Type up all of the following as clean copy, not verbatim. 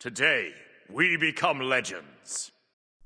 Today, we become legends.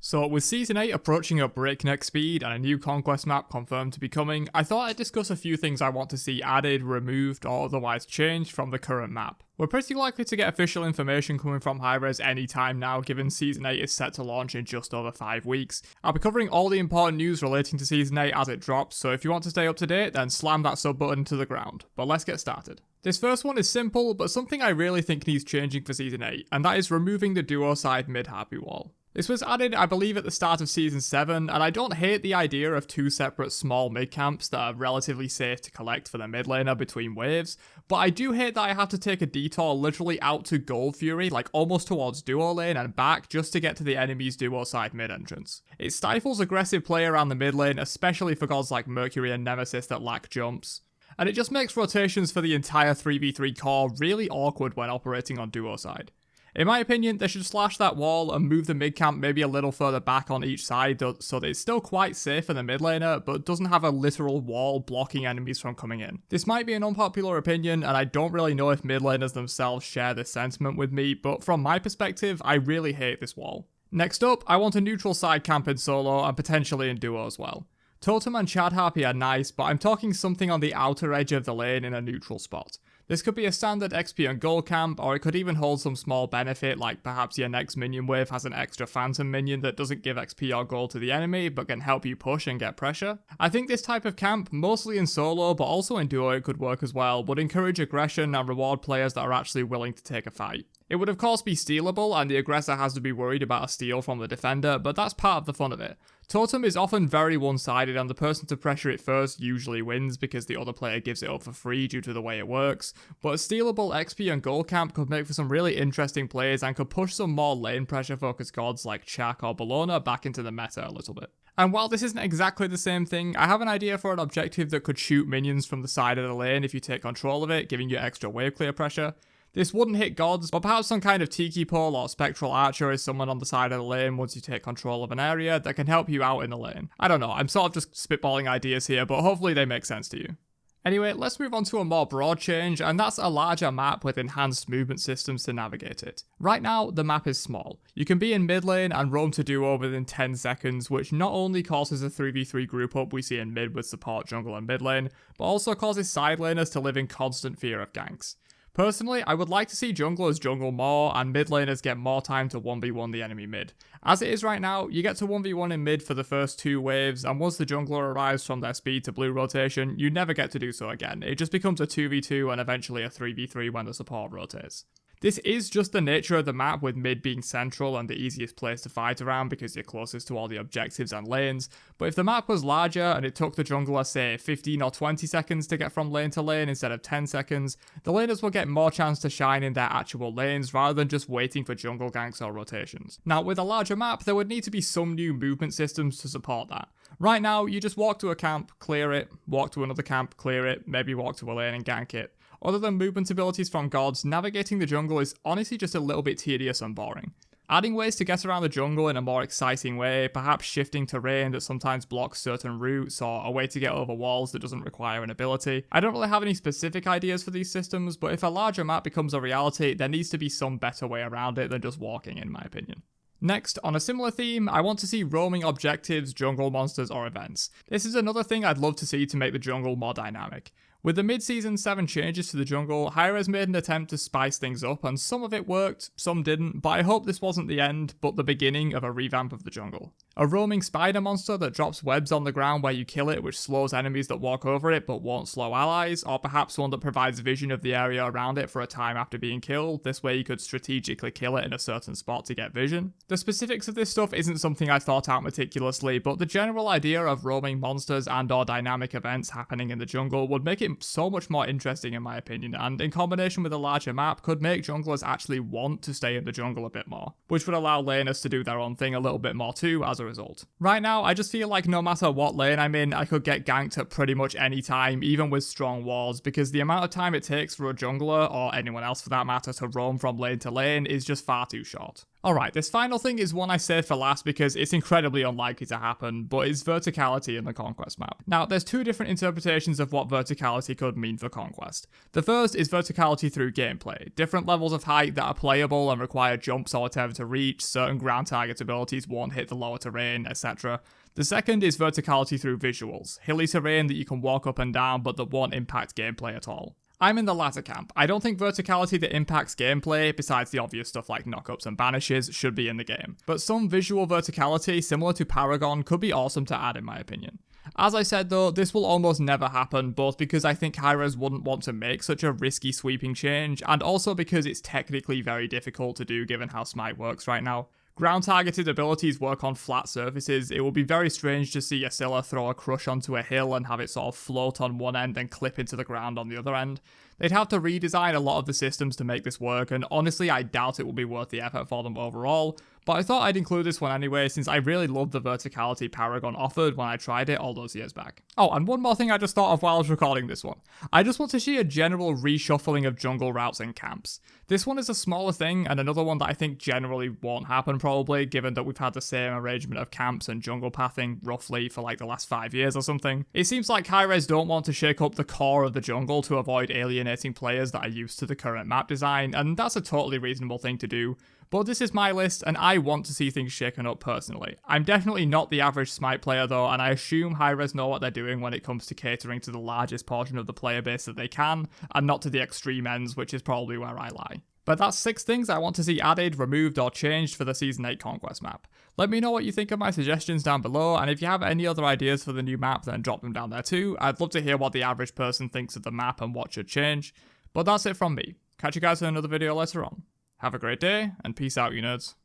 So with Season 8 approaching at breakneck speed and a new Conquest map confirmed to be coming, I thought I'd discuss a few things I want to see added, removed, or otherwise changed from the current map. We're pretty likely to get official information coming from Hi-Rez anytime now, given Season 8 is set to launch in just over 5 weeks. I'll be covering all the important news relating to Season 8 as it drops, so if you want to stay up to date, then slam that sub button to the ground. But let's get started. This first one is simple, but something I really think needs changing for Season 8, and that is removing the duo side mid-harpy wall. This was added, I believe, at the start of Season 7, and I don't hate the idea of two separate small mid-camps that are relatively safe to collect for the mid laner between waves, but I do hate that I have to take a detour literally out to Gold Fury, like almost towards duo lane and back, just to get to the enemy's duo side mid entrance. It stifles aggressive play around the mid lane, especially for gods like Mercury and Nemesis that lack jumps. And it just makes rotations for the entire 3v3 core really awkward when operating on duo side. In my opinion, they should slash that wall and move the mid camp maybe a little further back on each side so that it's still quite safe for the mid laner, but doesn't have a literal wall blocking enemies from coming in. This might be an unpopular opinion, and I don't really know if mid laners themselves share this sentiment with me, but from my perspective, I really hate this wall. Next up, I want a neutral side camp in solo and potentially in duo as well. Totem and Chad Harpy are nice, but I'm talking something on the outer edge of the lane in a neutral spot. This could be a standard XP and gold camp, or it could even hold some small benefit, like perhaps your next minion wave has an extra phantom minion that doesn't give XP or gold to the enemy, but can help you push and get pressure. I think this type of camp, mostly in solo, but also in duo it could work as well, would encourage aggression and reward players that are actually willing to take a fight. It would of course be stealable, and the aggressor has to be worried about a steal from the defender, but that's part of the fun of it. Totem is often very one-sided, and the person to pressure it first usually wins because the other player gives it up for free due to the way it works, but a stealable XP and gold camp could make for some really interesting plays and could push some more lane pressure focused gods like Chak or Bellona back into the meta a little bit. And while this isn't exactly the same thing, I have an idea for an objective that could shoot minions from the side of the lane if you take control of it, giving you extra wave clear pressure. This wouldn't hit gods, but perhaps some kind of Tiki Pole or Spectral Archer is someone on the side of the lane once you take control of an area that can help you out in the lane. I don't know, I'm sort of just spitballing ideas here, but hopefully they make sense to you. Anyway, let's move on to a more broad change, and that's a larger map with enhanced movement systems to navigate it. Right now, the map is small. You can be in mid lane and roam to duo within 10 seconds, which not only causes a 3v3 group up we see in mid with support, jungle and mid lane, but also causes side laners to live in constant fear of ganks. Personally, I would like to see junglers jungle more and mid laners get more time to 1v1 the enemy mid. As it is right now, you get to 1v1 in mid for the first 2 waves, and once the jungler arrives from their speed to blue rotation, you never get to do so again. It just becomes a 2v2 and eventually a 3v3 when the support rotates. This is just the nature of the map, with mid being central and the easiest place to fight around because you're closest to all the objectives and lanes, but if the map was larger and it took the jungler say 15 or 20 seconds to get from lane to lane instead of 10 seconds, the laners will get more chance to shine in their actual lanes rather than just waiting for jungle ganks or rotations. Now with a larger map, there would need to be some new movement systems to support that. Right now, you just walk to a camp, clear it, walk to another camp, clear it, maybe walk to a lane and gank it. Other than movement abilities from gods, navigating the jungle is honestly just a little bit tedious and boring. Adding ways to get around the jungle in a more exciting way, perhaps shifting terrain that sometimes blocks certain routes, or a way to get over walls that doesn't require an ability. I don't really have any specific ideas for these systems, but if a larger map becomes a reality, there needs to be some better way around it than just walking, in my opinion. Next, on a similar theme, I want to see roaming objectives, jungle monsters, or events. This is another thing I'd love to see to make the jungle more dynamic. With the mid-season 7 changes to the jungle, Hi-Rez made an attempt to spice things up, and some of it worked, some didn't, but I hope this wasn't the end, but the beginning of a revamp of the jungle. A roaming spider monster that drops webs on the ground where you kill it, which slows enemies that walk over it but won't slow allies, or perhaps one that provides vision of the area around it for a time after being killed. This way you could strategically kill it in a certain spot to get vision. The specifics of this stuff isn't something I thought out meticulously, but the general idea of roaming monsters and or dynamic events happening in the jungle would make it so much more interesting in my opinion, and in combination with a larger map could make junglers actually want to stay in the jungle a bit more, which would allow laners to do their own thing a little bit more too as a result. Right now, I just feel like no matter what lane I'm in, I could get ganked at pretty much any time, even with strong walls, because the amount of time it takes for a jungler, or anyone else for that matter, to roam from lane to lane is just far too short. Alright, this final thing is one I saved for last because it's incredibly unlikely to happen, but it's verticality in the Conquest map. Now, there's two different interpretations of what verticality could mean for Conquest. The first is verticality through gameplay, different levels of height that are playable and require jumps or whatever to reach, certain ground target abilities won't hit the lower terrain, etc. The second is verticality through visuals, hilly terrain that you can walk up and down but that won't impact gameplay at all. I'm in the latter camp. I don't think verticality that impacts gameplay, besides the obvious stuff like knockups and banishes, should be in the game. But some visual verticality, similar to Paragon, could be awesome to add in my opinion. As I said though, this will almost never happen, both because I think Hi-Rez wouldn't want to make such a risky sweeping change, and also because it's technically very difficult to do given how Smite works right now. Ground targeted abilities work on flat surfaces. It would be very strange to see a Scylla throw a crush onto a hill and have it sort of float on one end and clip into the ground on the other end. They'd have to redesign a lot of the systems to make this work, and honestly I doubt it will be worth the effort for them overall, but I thought I'd include this one anyway since I really loved the verticality Paragon offered when I tried it all those years back. Oh, and one more thing I just thought of while I was recording this one. I just want to see a general reshuffling of jungle routes and camps. This one is a smaller thing, and another one that I think generally won't happen probably, given that we've had the same arrangement of camps and jungle pathing roughly for like the last 5 years or something. It seems like Hi-Rez don't want to shake up the core of the jungle to avoid alienating players that are used to the current map design, and that's a totally reasonable thing to do. But this is my list, and I want to see things shaken up personally. I'm definitely not the average Smite player though, and I assume Hi-Rez know what they're doing when it comes to catering to the largest portion of the player base that they can, and not to the extreme ends, which is probably where I lie. But that's 6 things I want to see added, removed, or changed for the Season 8 Conquest map. Let me know what you think of my suggestions down below, and if you have any other ideas for the new map, then drop them down there too. I'd love to hear what the average person thinks of the map and what should change. But that's it from me. Catch you guys in another video later on. Have a great day, and peace out, you nerds.